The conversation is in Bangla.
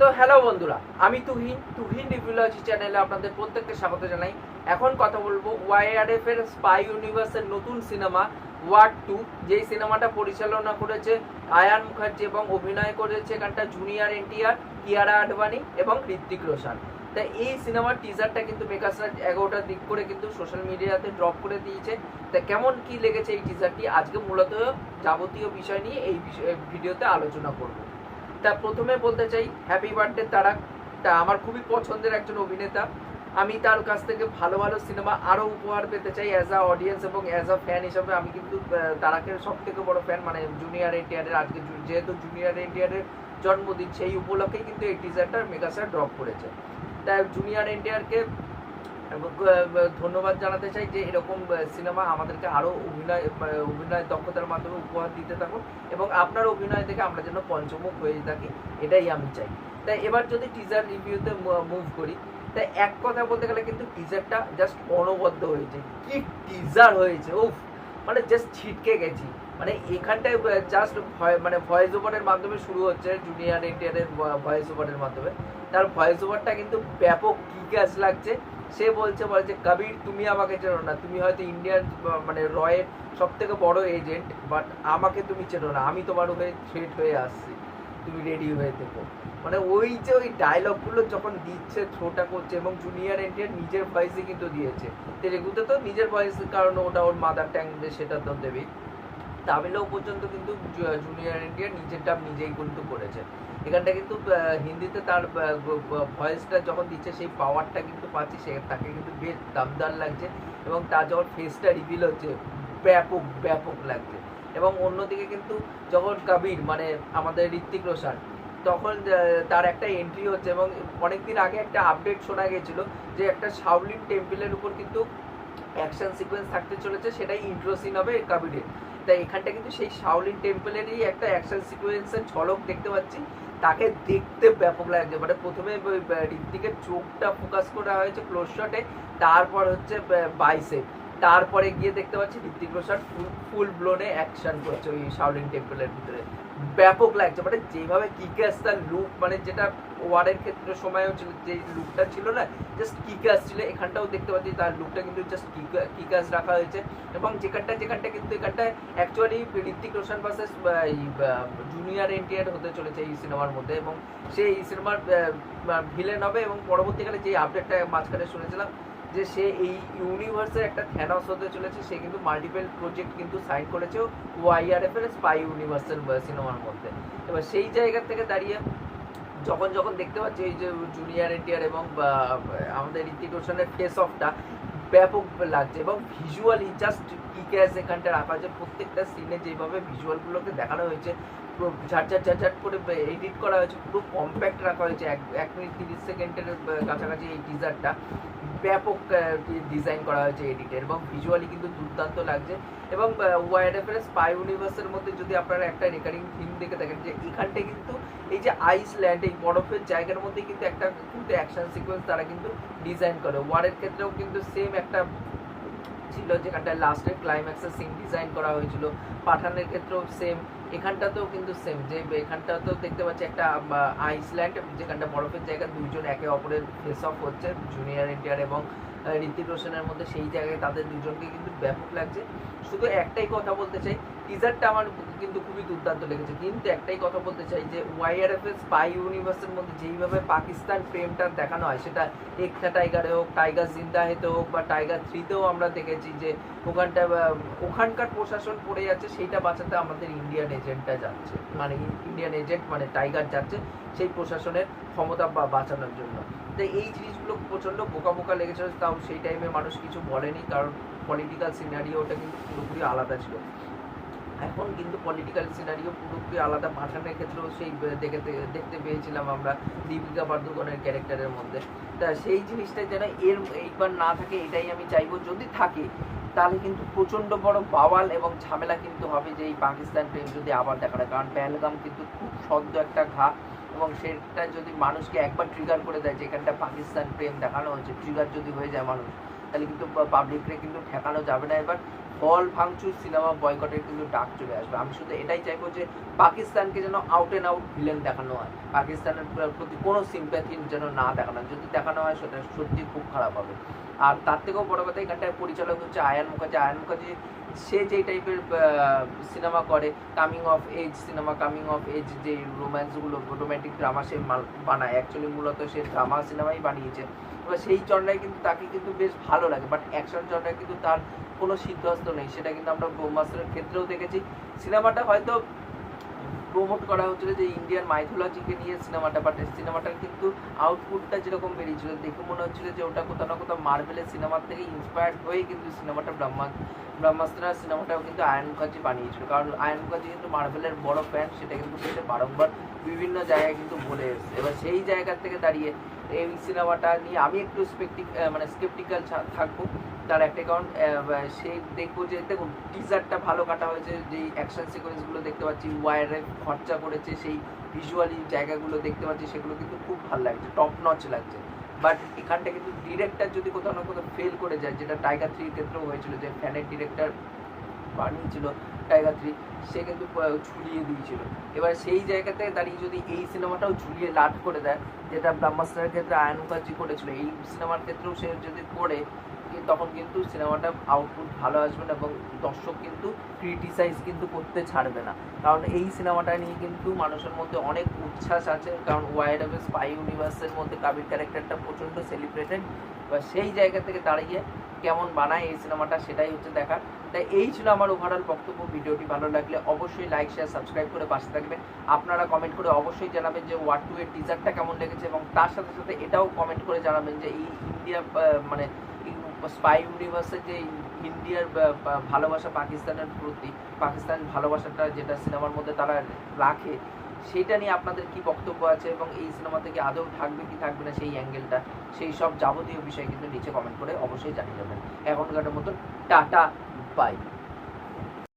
তো হ্যালো বন্ধুরা, আমি তুহিন রিভিউলজি চ্যানেলে আপনাদের প্রত্যেককে স্বাগত জানাই। এখন কথা বলবো ওয়াইআরএফ এর স্পাই ইউনিভার্সের নতুন সিনেমা ওয়ার 2, যেই সিনেমাটা পরিচালনা করেছে আয়ান মুখার্জি এবং অভিনয় করেছে এখানটা জুনিয়র এনটিআর, কিয়ারা আডবাণী এবং ঋত্বিক রোশন। তাই এই সিনেমার টিজারটা কিন্তু মেকার্সরা 11টার দিক করে কিন্তু সোশ্যাল মিডিয়াতে ড্রপ করে দিয়েছে। তা কেমন কি লেগেছে এই টিজারটি, আজকে মূলত যাবতীয় বিষয় নিয়ে এই ভিডিওতে আলোচনা করব। তা প্রথমে বলতে চাই হ্যাপি বার্থডে তারাক। তা আমার খুবই পছন্দের একজন অভিনেতা। আমি তার কাছ থেকে ভালো ভালো সিনেমা আরও উপহার পেতে চাই অ্যাজ আ অডিয়েন্স এবং অ্যাজ আ ফ্যান হিসাবে। আমি কিন্তু তারাকের সব থেকে বড় ফ্যান, মানে জুনিয়র এনটিআরের। আজকে যেহেতু জুনিয়র এনটিআরের জন্মদিন, সেই উপলক্ষেই কিন্তু এই টিজারটা মেগাস্টার ড্রপ করেছে। তাই জুনিয়র এনটিআরকে ধন্যবাদ জানাতে চাই যে এরকম সিনেমা আমাদেরকে আরও অভিনয় দক্ষতার মাধ্যমে উপহার দিতে থাকুন এবং আপনার অভিনয় থেকে আমরা যেন পঞ্চমুখ হয়ে থাকি, এটাই আমি চাই। তাই এবার যদি টিজার রিভিউতে মুভ করি, তাই এক কথা বলতে গেলে কিন্তু টিজারটা জাস্ট অনবদ্য হয়েছে। কি টিজার হয়েছে, উফ, মানে জাস্ট ছিটকে গেছি। মানে এখানটায় জাস্ট ভয়েস ওভারের মাধ্যমে শুরু হচ্ছে, জুনিয়র এনটিআরের ভয়েস ওভারের মাধ্যমে। তার ভয়েস ওভারটা কিন্তু ব্যাপক কিক-অ্যাস লাগছে। সে বলছে কবির, তুমি আমাকে চেনো না, তুমি হয়তো ইন্ডিয়ান মানে রয়ের সব থেকে বড় এজেন্ট, বাট আমাকে তুমি চেনো না, আমি তোমার হয়ে থ্রেট হয়ে আসছি, তুমি রেডি হয়ে থেকো। মানে ওই যে ওই ডায়লগগুলো যখন দিচ্ছে, থ্রোটা করছে, এবং জুনিয়র এনটিআর নিজের ভয়েসে কিন্তু দিয়েছে। তেলেগুতে তো নিজের ভয়েস, কারণ ওটা ওর মাদার ট্যাং, সেটা তো দেবেই। তামিলেও পর্যন্ত কিন্তু জুনিয়র এনটিআর নিজের ডাব নিজেই কিন্তু করেছে। এখানটা কিন্তু হিন্দিতে তার ভয়েসটা যখন দিচ্ছে, সেই পাওয়ারটা কিন্তু পাচ্ছি, সে তাকে কিন্তু বেশ দামদার লাগছে। এবং তার যখন ফেসটা রিভিল হচ্ছে, ব্যাপক ব্যাপক লাগছে। এবং অন্যদিকে কিন্তু যখন কবির, মানে আমাদের ঋত্বিক রোশন, তখন তার একটা এন্ট্রি হচ্ছে। এবং অনেকদিন আগে একটা আপডেট শোনা গেছিলো যে একটা শাওলিন টেম্পলের উপর কিন্তু অ্যাকশন সিকোয়েন্স থাকতে চলেছে, সেটাই ইন্ট্রো সিন হবে কবিরের। তাই এখানটা কিন্তু সেই শাওলিন টেম্পলেরই একটা অ্যাকশন সিকোয়েন্সের ঝলক দেখতে পাচ্ছি। তাকে দেখতে ব্যাপক লাগছে। মানে প্রথমে ঋত্বিকের চোখটা ফোকাস করা হয়েছে ক্লোজ শটে, তারপর হচ্ছে বাইসেপ, তারপরে গিয়ে দেখতে পাচ্ছি ঋত্বিক রোশন ফুল ব্লোনে অ্যাকশন করছে ওই শাওলিন টেম্পলের ভিতরে। ব্যাপক লাগছে, মানে যেভাবে কিক-অ্যাস তার লুক, মানে যেটা ওয়ারের ক্ষেত্রে সময়ও ছিল, যে লুকটা ছিল না, জাস্ট কিক-অ্যাস ছিল, এখানটাও দেখতে পাচ্ছি তার লুকটা কিন্তু জাস্ট কিক-অ্যাস রাখা হয়েছে। এবং যেখানটা কিন্তু এখানটায় actually Hrithik Roshan versus Junior NTR হতে চলেছে এই সিনেমার মধ্যে। এবং সেই সিনেমার ভিলেন হবে। এবং পরবর্তীকালে যে আপডেটটা মাঝখানে শুনেছিলাম যে সে এই ইউনিভার্সের একটা থ্যানস হতে চলেছে, সে কিন্তু মাল্টিপল প্রজেক্ট কিন্তু সাইন করেছে ওয়াইআরএফ এর স্পাই ইউনিভার্সের সিনেমার মধ্যে। এবার সেই জায়গা থেকে দাঁড়িয়ে যখন দেখতে পাচ্ছি এই যে জুনিয়র এনটিআর এবং আমাদের ঋত্বিক রোশনের ফেস অফটা ব্যাপক লাগছে। এবং ভিজুয়ালি জাস্ট কিক-অ্যাস এখানটা রাখা হয়েছে। প্রত্যেকটা সিনে যেভাবে ভিজুয়ালগুলোকে দেখানো হয়েছে, পুরো ঝাট করে এডিট করা হয়েছে, পুরো কম্প্যাক্ট রাখা হয়েছে। 1 মিনিট 30 সেকেন্ডের কাছাকাছি এই টিজারটা। ব্যাপক ডিজাইন করা হয়েছে এডিটের, এবং ভিজুয়ালি কিন্তু দুর্দান্ত লাগছে। এবং ওয়াইআরএফ এর স্পাই ইউনিভার্সের মধ্যে যদি আপনারা একটা রেকারিং থিম দেখে থাকেন, যে এখানটায় কিন্তু এই যে আইসল্যান্ড, এই বরফের জায়গার মধ্যে কিন্তু একটা কিন্তু অ্যাকশন সিকোয়েন্স তারা কিন্তু ডিজাইন করে। ওয়ারের ক্ষেত্রেও কিন্তু সেম একটা ছিল, যেখানটায় লাস্টের ক্লাইম্যাক্সের সিন ডিজাইন করা হয়েছিল। পাঠানের ক্ষেত্রেও সেম, এখানটাতেও কিন্তু সেম, যে এখানটাতেও দেখতে পাচ্ছি একটা আইসল্যান্ড, যেখানটা বরফের জায়গা, দুইজন একে অপরের ফেস অফ হচ্ছে, জুনিয়র এনটিআর এবং ঋত্বিক রোশনের মধ্যে। সেই জায়গায় তাদের দুজনকে কিন্তু ব্যাপক লাগছে। শুধু একটাই কথা বলতে চাই, টিজারটা আমার কিন্তু খুবই দুর্দান্ত লেগেছে। কিন্তু একটাই কথা বলতে চাই যে ওয়াইআরএফ এর স্পাই ইউনিভার্সের মধ্যে যেইভাবে পাকিস্তান প্রেমটা দেখানো হয়, সেটা একটা টাইগারে হোক, টাইগার জিন্দা হেতে হোক, বা টাইগার 3তেও আমরা দেখেছি যে ওখানকার প্রশাসন পড়ে যাচ্ছে, সেইটা বাঁচাতে আমাদের ইন্ডিয়ান এজেন্টটা যাচ্ছে, মানে ইন্ডিয়ান এজেন্ট মানে টাইগার যাচ্ছে সেই প্রশাসনের ক্ষমতা বাঁচানোর জন্য। তো এই জিনিসগুলো প্রচণ্ড বোকা লেগেছিল। তাও সেই টাইমে মানুষ কিছু বলেনি, কারণ পলিটিক্যাল সিনারিওটা কিন্তু পুরোপুরি আলাদা ছিল। এখন কিন্তু পলিটিক্যাল সিনারিও পুরোপুরি আলাদা। পাঠানের ক্ষেত্রেও সেই দেখতে পেয়েছিলাম আমরা দীপিকা পাডুকোনের ক্যারেক্টারের মধ্যে। তা সেই জিনিসটা যেন এইবার না থাকে, এটাই আমি চাইবো। যদি থাকে তাহলে কিন্তু প্রচণ্ড বড় বাওয়াল এবং ঝামেলা কিন্তু হবে, যে এই পাকিস্তান প্রেম যদি আবার দেখা যায়। কারণ পেহেলগাম কিন্তু খুব সদ্য একটা ঘা, এবং সেটা যদি মানুষকে একবার ট্রিগার করে দেয় যে এখানটা পাকিস্তান প্রেম দেখানো হচ্ছে, ট্রিগার যদি হয়ে যায় মানুষ, তাহলে কিন্তু পাবলিকরে কিন্তু ঠেকানো যাবে না। এবার হল ভাঙচুর, সিনেমা বয়কটের কিন্তু ডাক চলে আসবে। আমি শুধু এটাই চাইবো যে পাকিস্তানকে যেন আউট অ্যান্ড আউট ভিলেন দেখানো হয়, পাকিস্তানের প্রতি কোনো সিম্প্যাথি যেন না দেখানো হয়। যদি দেখানো হয় সেটা সত্যি খুব খারাপ হবে। আর তার থেকেও বড় কথা, এখানটায় পরিচালক হচ্ছে আয়ান মুখার্জি। আয়ান মুখার্জি সে যেই টাইপের সিনেমা করে, coming of age cinema, coming of age যে রোম্যান্সগুলো, রোম্যান্টিক ড্রামা সে বানায়, অ্যাকচুয়ালি মূলত সে ড্রামা সিনেমাই বানিয়েছে। এবার সেই জনরায় কিন্তু তাকে কিন্তু বেশ ভালো লাগে, বাট অ্যাকশন জনরায় কিন্তু তার কোনো সিদ্ধহস্ত নেই। সেটা কিন্তু আমরা ব্রহ্মাস্ত্রের ক্ষেত্রেও দেখেছি। সিনেমাটা হয়তো প্রমোট করা হচ্ছিল যে ইন্ডিয়ান মাইথোলজিকে নিয়ে সিনেমাটা, বাট সিনেমাটার কিন্তু আউটপুটটা যেরকম বেরিয়েছিল, দেখে মনে হচ্ছিল যে ওটা কোথাও না কোথাও মার্ভেলের সিনেমার থেকে ইন্সপায়ার্ড হয়ে কিন্তু সিনেমাটা ব্রহ্মাস্ত্র সিনেমাটাও কিন্তু আয়ান মুখার্জি বানিয়েছিল। কারণ আয়ান মুখার্জি কিন্তু মার্ভেলের বড় ফ্যান, সেটা কিন্তু সে বারংবার বিভিন্ন জায়গায় কিন্তু বলে এসেছে। এবার সেই জায়গা থেকে দাঁড়িয়ে এই সিনেমাটা নিয়ে আমি একটু স্কেপটিক্যাল থাকবো। তার একটা কারণ সে দেখবো যে দেখুন টিজারটা ভালো কাটা হয়েছে, যেই অ্যাকশন সিকোয়েন্সগুলো দেখতে পাচ্ছি, ওয়ারে খরচা করেছে, সেই ভিজুয়ালি জায়গাগুলো দেখতে পাচ্ছি, সেগুলো কিন্তু খুব ভালো লাগছে, টপ নচ লাগছে। বাট এখানটা কিন্তু ডিরেক্টর যদি কোথাও না কোথাও ফেল করে যায়, যেটা টাইগার 3 ক্ষেত্রেও হয়েছিল, যে ফ্যানের ডিরেক্টর বানিয়েছিল টাইগার 3, সে কিন্তু ঝুলিয়ে দিয়েছিল। এবার সেই জায়গা থেকে দাঁড়িয়ে যদি এই সিনেমাটাও ঝুলিয়ে লাট করে দেয়, যেটা ব্রহ্মাস্ত্রের ক্ষেত্রে আয়ান মুখার্জি করেছিল, এই সিনেমার ক্ষেত্রেও সে যদি করে, তখন কিন্তু সিনেমাটা আউটপুট ভালো আসবে না এবং দর্শক কিন্তু ক্রিটিসাইজ কিন্তু করতে ছাড়বে না। কারণ এই সিনেমাটা নিয়ে কিন্তু মানুষের মধ্যে অনেক উচ্ছ্বাস আছে, কারণ ওয়াইড অফ স্পাই ইউনিভার্সের মধ্যে কাবির ক্যারেক্টারটা প্রচণ্ড সেলিব্রেটেড। বা সেই জায়গা থেকে দাঁড়িয়ে কেমন বানায় এই সিনেমাটা, সেটাই হচ্ছে দেখার। তাই এই ছিল আমার ওভারঅল বক্তব্য। ভিডিওটি ভালো লাগলে অবশ্যই লাইক, শেয়ার, সাবস্ক্রাইব করে পাশে থাকবেন। আপনারা কমেন্ট করে অবশ্যই জানাবেন যে ওয়ার 2 এর টিজারটা কেমন লেগেছে, এবং তার সাথে সাথে এটাও কমেন্ট করে জানাবেন যে এই ইন্ডিয়া মানে স্পাই ইউনিভার্সের যে ইন্ডিয়ার ভালোবাসা পাকিস্তানের প্রতি, পাকিস্তান ভালোবাসাটা যেটা সিনেমার মধ্যে তারা রাখে, সেইটা নিয়ে আপনাদের কি বক্তব্য আছে, এবং এই সিনেমা থেকে আদৌ থাকবে কি থাকবে না সেই অ্যাঙ্গেলটা, সেই সব যাবতীয় বিষয় কিন্তু নিচে কমেন্ট করে অবশ্যই জানিয়ে যাবেন। এখনকার মতন টাটা, বাই।